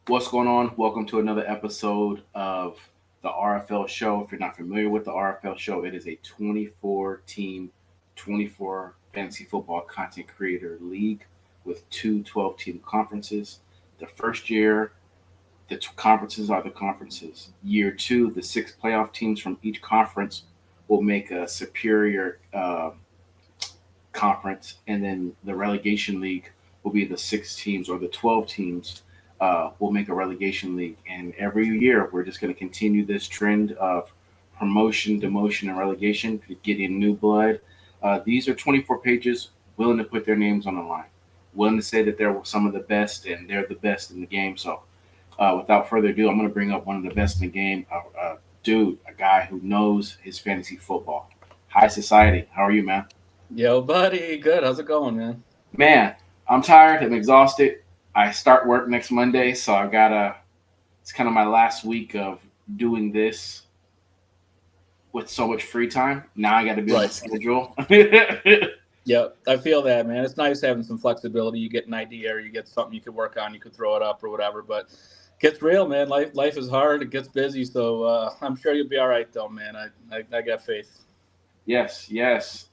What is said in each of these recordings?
What's going on? Welcome to another episode of the RFL show. If you're not familiar with the RFL show, it is a 24 team, 24 fantasy football content creator league with two 12 team conferences. The first year, conferences are the conferences. Year two, the six playoff teams from each conference will make a superior conference, and then the relegation league will be the six teams or the 12 teams will make a relegation league. And every year, we're just going to continue this trend of promotion, demotion, and relegation to get in new blood. These are 24 pages willing to put their names on the line, willing to say that they're some of the best and they're the best in the game. So, without further ado, I'm going to bring up one of the best in the game, a guy who knows his fantasy football. High Society, how are you, man? Yo, buddy, good. How's it going, man? Man, I'm tired. I'm exhausted. I start work next Monday, so I've got to. It's kind of my last week of doing this with so much free time. Now I got to be on a Right. schedule. Yep, I feel that, man. It's nice having some flexibility. You get an idea, or you get something you could work on. You could throw it up or whatever. But it gets real, man. Life is hard. It gets busy. So I'm sure you'll be all right, though, man. I got faith. Yes, yes.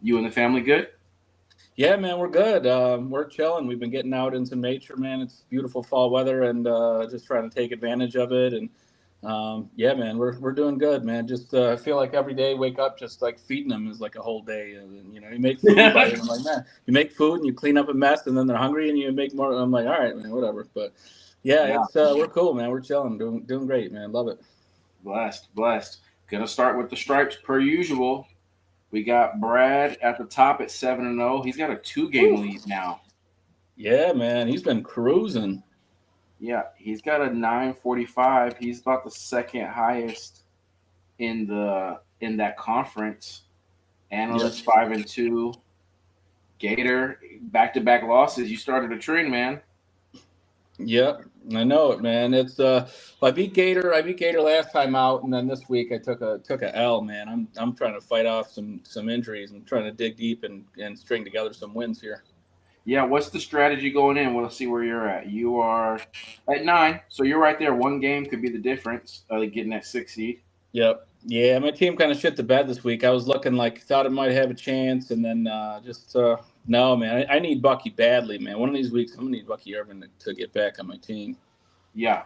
You and the family good? Yeah, man, we're good. We're chilling. We've been getting out in some nature, man. It's beautiful fall weather, and just trying to take advantage of it. And yeah, man, we're doing good, man. Just I feel like every day wake up just like feeding them is like a whole day. And, you make food, right? And I'm like, man, you make food and you clean up a mess, and then they're hungry, and you make more. I'm like, all right, man, whatever. But yeah, Yeah, it's we're cool, man. We're chilling, doing great, man. Love it. blessed, blessed. Gonna start with the stripes per usual. We got Brad at the top at 7-0. He's got a two-game Woo. lead now. Yeah, man, he's been cruising. Yeah, he's got a 945. He's about the second highest in that conference. Yep. Analyst 5-2. Gator back to back losses. You started a trend, man. Yep, I know it, man. It's I beat Gator. I beat Gator last time out, and then this week I took a L, man. I'm trying to fight off some injuries. I'm trying to dig deep and string together some wins here. Yeah, what's the strategy going in? Well, let's see where you're at. You are at 9, so you're right there. One game could be the difference of getting that 6 seed. Yep. Yeah, my team kind of shit the bed this week. I was looking like thought it might have a chance, and then just no, man. I need Bucky badly, man. One of these weeks, I'm gonna need Bucky Irvin to get back on my team. Yeah,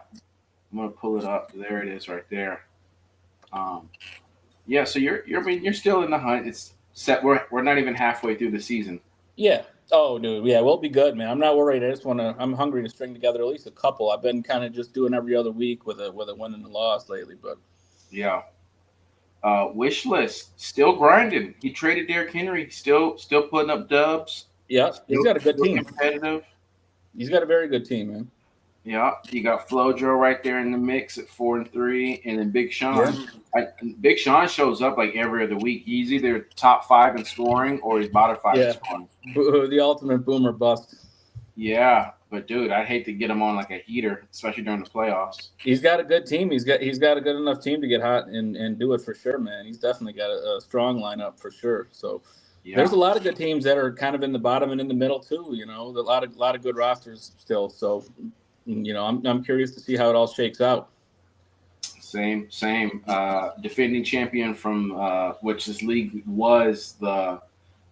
I'm gonna pull it up. There it is, right there. Um, yeah, so I mean, you're still in the hunt. It's set. We're not even halfway through the season. Yeah. Oh, dude. Yeah, we'll be good, man. I'm not worried. I just want to. I'm hungry to string together at least a couple. I've been kind of just doing every other week with a win and a loss lately, but Yeah. Wish list still grinding. He traded Derrick Henry. Still putting up dubs. yeah, he's got a good Still team. competitive. He's got a very good team, man. Yeah, you got Flojo right there in the mix at 4-3, and then Big Yeah. Sean. Big Sean shows up like every other week. He's either top 5 in scoring or he's bottom 5 in Yeah. scoring. The ultimate boomer bust. Yeah, but dude, I'd hate to get him on like a heater, especially during the playoffs. He's got a good team. He's got a good enough team to get hot and do it for sure, man. He's definitely got a strong lineup for sure. So there's Yeah, a lot of good teams that are kind of in the bottom and in the middle too. A lot of good rosters still. So I'm curious to see how it all shakes out. same. Defending champion from which this league was the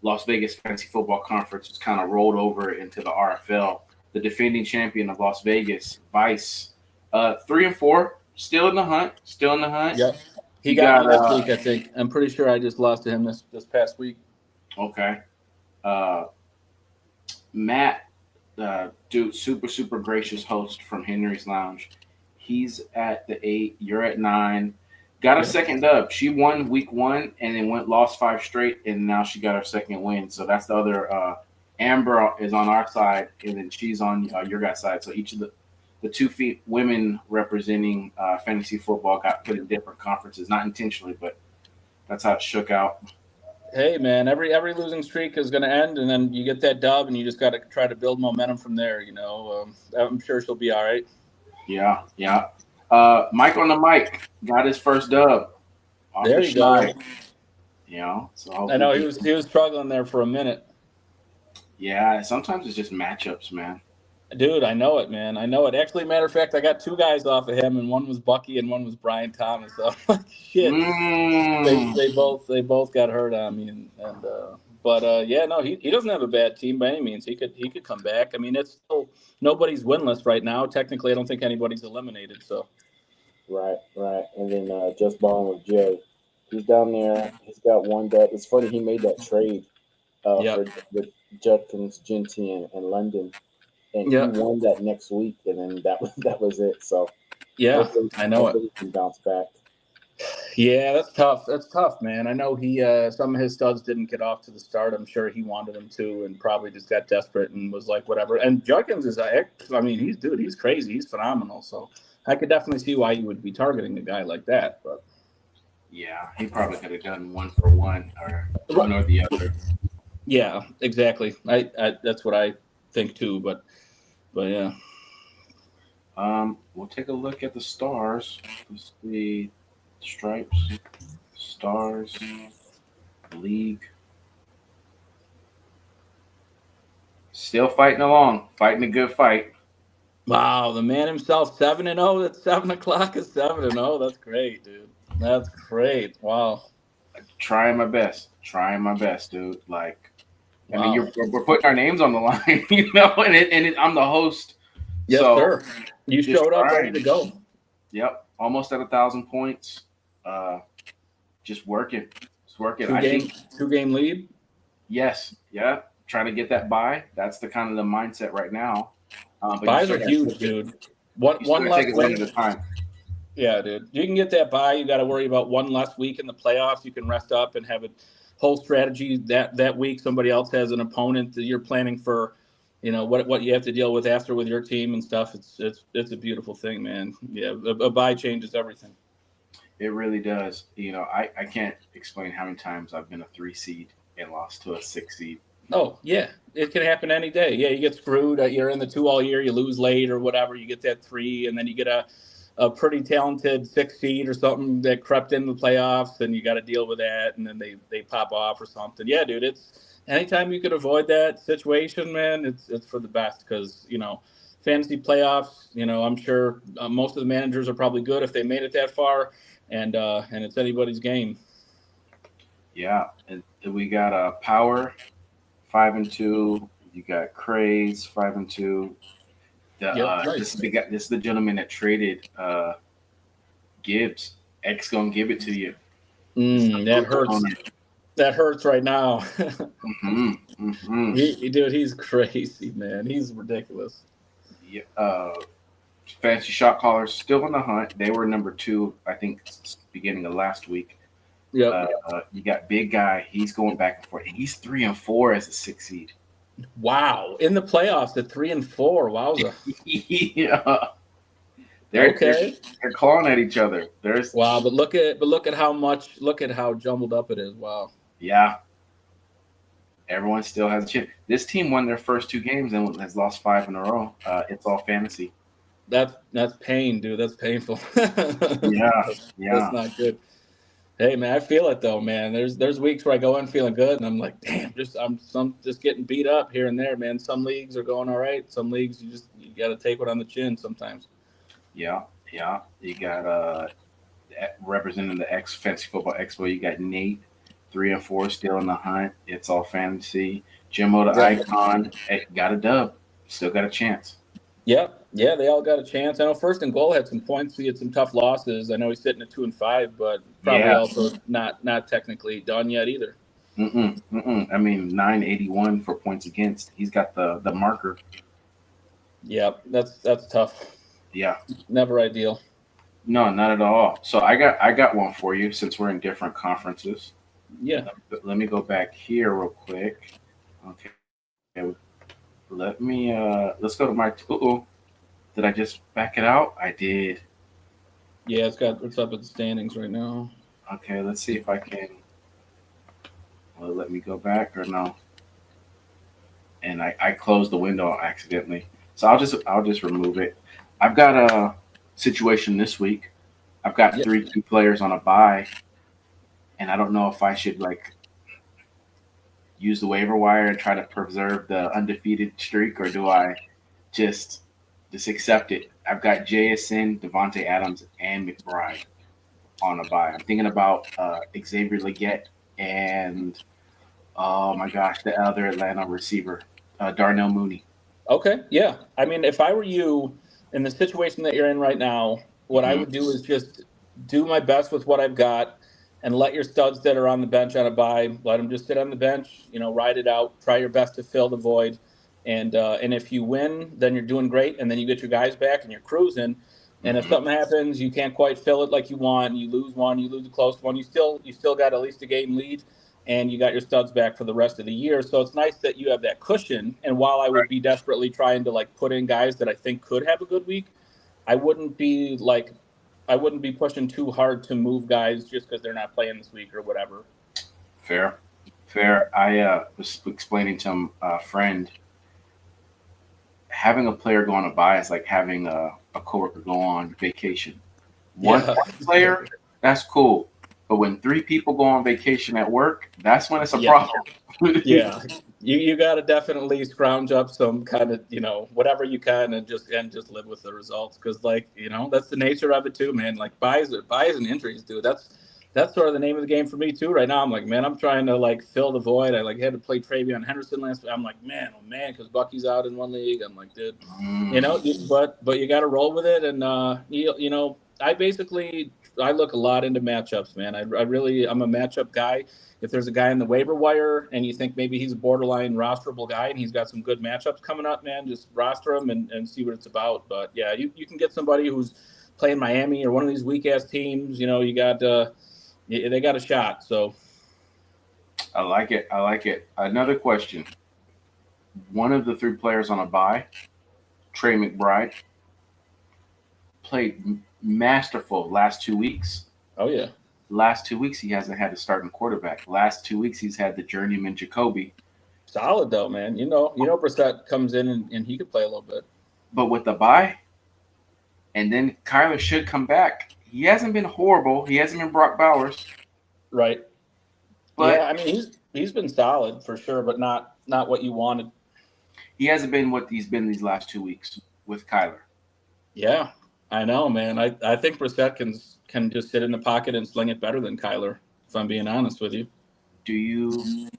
Las Vegas Fantasy Football Conference, was kind of rolled over into the RFL. The defending champion of Las Vegas, Vice, 3-4, still in the hunt. Still in the hunt. Yep. He You got got me this week, I think. I'm pretty sure I just lost to him this past week. okay. Uh, Matt, dude, super gracious host from Henry's Lounge. He's at the 8. You're at 9. Got a Yep. second dub. She won week 1 and then lost 5 straight, and now she got her second win. So that's the other. Amber is on our side, and then she's on your guys' side. So each of the 2 feet women representing fantasy football got put in different conferences, not intentionally, but that's how it shook out. Hey man, every losing streak is going to end, and then you get that dub, and you just got to try to build momentum from there. I'm sure she'll be all right. Yeah, yeah. Mike on the mic got his first dub off There the you go. shy. So I know hopefully, he was struggling there for a minute. yeah. Sometimes it's just matchups, man. Dude, I know it, man. I know it. Actually, matter of fact, I got two guys off of him, and one was Bucky, and one was Brian Thomas. So I'm like, shit. Mm. They both got hurt on me, but yeah, no, he doesn't have a bad team by any means. He could come back. I mean, it's still nobody's winless right now. Technically, I don't think anybody's eliminated. So Right, right. And then just balling with Jay. He's down there. He's got one that it's funny. He made that trade yep, for with Judkins, Genty, and London, and he yep, won that next week. And then that was it. So yeah, hopefully, I know it. hopefully he can bounce back. Yeah, that's tough. That's tough, man. I know he some of his studs didn't get off to the start. I'm sure he wanted them to, and probably just got desperate and was like, whatever. And Judkins is, I mean, he's crazy. He's phenomenal. So I could definitely see why you would be targeting a guy like that. But Yeah, he probably could have done one for one or one or the other. yeah, exactly. I that's what I think too. But yeah, We'll take a look at the stars. Let's see, stripes, stars, league. Still fighting along, fighting a good fight. wow, the man himself, 7-0. That's 7 o'clock is 7-0. That's great, dude. That's great. Wow, Trying my best, dude. Like, I mean, wow. we're putting our names on the line, you know, I'm the host, Yes, so sir. You just showed up ready to trying. go. Yep, almost at 1,000 points. Uh, just working, just working. Two I game think two game lead. yes, yeah, trying to get that buy. That's the kind of the mindset right now. But Buys are huge, dude. One you still one got to less take it one at win. a time. Yeah, dude. You can get that buy. You got to worry about one less week in the playoffs. You can rest up and have a whole strategy that week. Somebody else has an opponent that you're planning for. You know what you have to deal with after with your team and stuff. It's a beautiful thing, man. Yeah, a buy changes everything. It really does. You know, I can't explain how many times I've been a 3 seed and lost to a 6 seed. Oh yeah, it can happen any day. Yeah, you get screwed. You're in the two all year. You lose late or whatever. You get that three, and then you get a pretty talented 6 seed or something that crept in the playoffs, and you got to deal with that. And then they pop off or something. Yeah, dude. It's anytime you could avoid that situation, man. It's for the best because fantasy playoffs. I'm sure most of the managers are probably good if they made it that far, and it's anybody's game. Yeah, and we got Power 5-2. You got Craze 5-2. The Yep. this is Nice. the guy. This is the gentleman that traded Gibbs. X gonna give it to you. This is the That Booster hurts. owner. That hurts right now. Mm-hmm. Mm-hmm. Dude, he's crazy, man. He's ridiculous. Yeah, fancy shot callers still in the hunt. They were number two, I think, beginning of last week. Yep. You got big guy. He's going back and forth. And he's 3-4 as a 6 seed. Wow. In the playoffs at 3-4. Wowza. Yeah, they're, they're Okay. they're clawing at each other. There's Wow, but look at how jumbled up it is. Wow. yeah. Everyone still has a chance. This team won their first 2 games and has lost 5 in a row. It's all fantasy. That's pain, dude. That's painful. Yeah, That's yeah, not good. Hey man, I feel it though, man. There's weeks where I go in feeling good and I'm like, damn, just getting beat up here and there, man. Some leagues are going all right. Some leagues you gotta take one on the chin sometimes. yeah, yeah. You got representing the X Fantasy Football Expo. You got Nate 3-4 still in the hunt. It's all fantasy. Jimmo the Right. Icon got a dub. Still got a chance. Yeah, yeah, they all got a chance. I know First and Goal had some points. He had some tough losses. I know he's sitting at 2-5, but probably Yeah. also not technically done yet either. I mean, 981 for points against. He's got the marker. Yeah, that's tough. Yeah. Never ideal. No, not at all. So I got one for you since we're in different conferences. Yeah. Let me go back here real quick. Okay. Let's go to my did I just back it out? I did. Yeah, it's up at the standings right now. Okay, let's see if I can let me go back or no. And I closed the window accidentally. So I'll just remove it. I've got a situation this week. I've got Yeah. 3 2 players on a bye, and I don't know if I should like use the waiver wire and try to preserve the undefeated streak, or do I just accept it. I've got JSN, Devontae Adams, and McBride on a bye. I'm thinking about Xavier Legette and oh my gosh, the other Atlanta receiver, Darnell Mooney. Okay, yeah. I mean, if I were you in the situation that you're in right now, what I Hmm. would do is just do my best with what I've got and let your studs that are on the bench on a bye, let them just sit on the bench, ride it out, try your best to fill the void. And if you win, then you're doing great, and then you get your guys back and you're cruising. And if Hmm. something happens, you can't quite fill it like you want, you lose one, you lose a close one, you still got at least a game lead and you got your studs back for the rest of the year. So it's nice that you have that cushion. And while I would be desperately trying to like put in guys that I think could have a good week, I wouldn't be like I wouldn't be pushing too hard to move guys just because they're not playing this week or whatever. Fair, fair. I was explaining to a friend, having a player go on a bye is like having a coworker go on vacation. One Yeah. player, that's cool. But when three people go on vacation at work, that's when it's a Yeah. problem. Yeah. You got to definitely scrounge up some kind of, whatever you can and just live with the results. Cause like, that's the nature of it too, man. Like buys and injuries, dude. That's sort of the name of the game for me too. Right now, I'm like, man, I'm trying to like fill the void. I like had to play Travion Henderson last week. I'm like, man, oh man, because Bucky's out in one league. I'm like, dude, but you got to roll with it. And I look a lot into matchups, man. I'm a matchup guy. If there's a guy in the waiver wire and you think maybe he's a borderline rosterable guy and he's got some good matchups coming up, man, just roster him and see what it's about. But yeah, you can get somebody who's playing Miami or one of these weak ass teams. You got they got a shot. So I like it. I like it. Another question. One of the three players on a bye, Trey McBride, played masterful last 2 weeks. oh yeah, Last 2 weeks, he hasn't had a starting quarterback. Last 2 weeks, he's had the journeyman Jacoby. solid though, man. Brissett comes in and he could play a little bit. But with the bye, and then Kyler should come back. He hasn't been horrible. He hasn't been Brock Bowers. Right. But Yeah, I mean he's been solid for sure, but not what you wanted. he hasn't been what he's been these last 2 weeks with Kyler. Yeah, I know, man. I think Brissett can just sit in the pocket and sling it better than Kyler, if I'm being honest with you. Do you,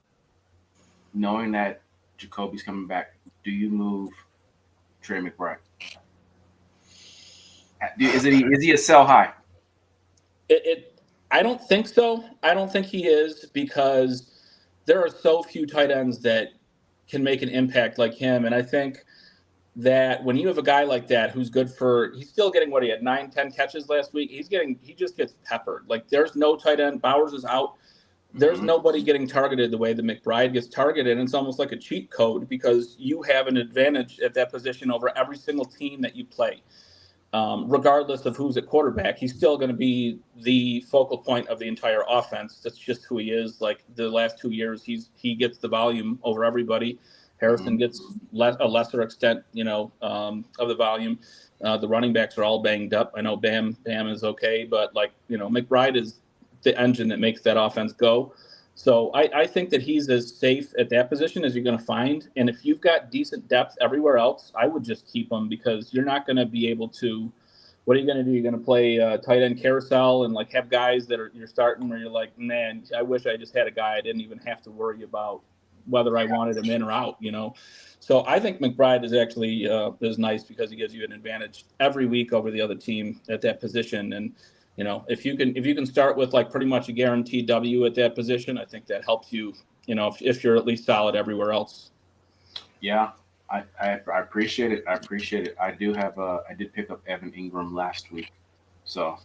knowing that Jacoby's coming back, do you move Trey McBride? Is he a sell high? I don't think so. I don't think he is because there are so few tight ends that can make an impact like him. And I think that when you have a guy like that who's good he's still getting what he had 9-10 catches last week. He just gets peppered. Like there's no tight end. Bowers is out. There's nobody getting targeted the way that McBride gets targeted. And it's almost like a cheat code because you have an advantage at that position over every single team that you play. Regardless of who's at quarterback, he's still going to be the focal point of the entire offense. That's just who he is. Like the last 2 years, he gets the volume over everybody. Harrison gets a lesser extent, of the volume. The running backs are all banged up. I know Bam is okay, but McBride is the engine that makes that offense go. So I think that he's as safe at that position as you're going to find. And if you've got decent depth everywhere else, I would just keep him because you're not going to be able to. What are you going to do? You're going to play tight end carousel and like have guys that you're starting where you're like, man, I wish I just had a guy I didn't even have to worry about whether I wanted him in or out. So I think McBride is actually is nice because he gives you an advantage every week over the other team at that position. And if you can start with like pretty much a guaranteed W at that position, I think that helps you. If you're at least solid everywhere else. Yeah, I appreciate it. I appreciate it. I did pick up Evan Ingram last week, so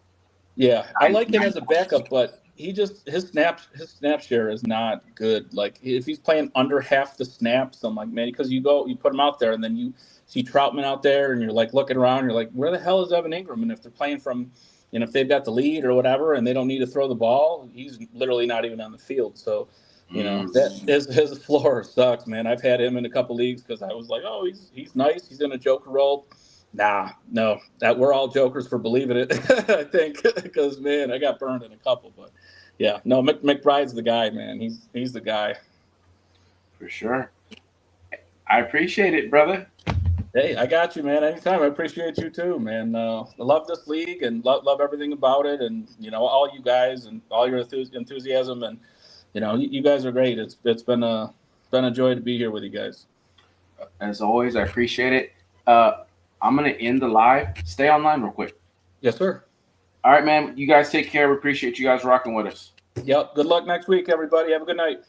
yeah, I like him as a backup, but his snap share is not good. Like if he's playing under half the snaps, I'm like, man, because you put him out there and then you see Troutman out there and you're like looking around, you're like, where the hell is Evan Ingram? And if they're playing from if they've got the lead or whatever and they don't need to throw the ball, he's literally not even on the field. So, that his floor sucks, man. I've had him in a couple leagues because I was like, oh, he's nice. He's in a joker role. Nah, no, that we're all jokers for believing it, I think, because, man, I got burned in a couple. But, yeah, no, McBride's the guy, man. He's the guy. For sure. I appreciate it, brother. Hey, I got you, man. Anytime. I appreciate you too, man. I love this league and love everything about it, and all you guys and all your enthusiasm, and you guys are great. It's been a joy to be here with you guys. As always, I appreciate it. I'm gonna end the live. Stay online real quick. Yes, sir. All right, man. You guys take care. We appreciate you guys rocking with us. Yep. Good luck next week, everybody. Have a good night.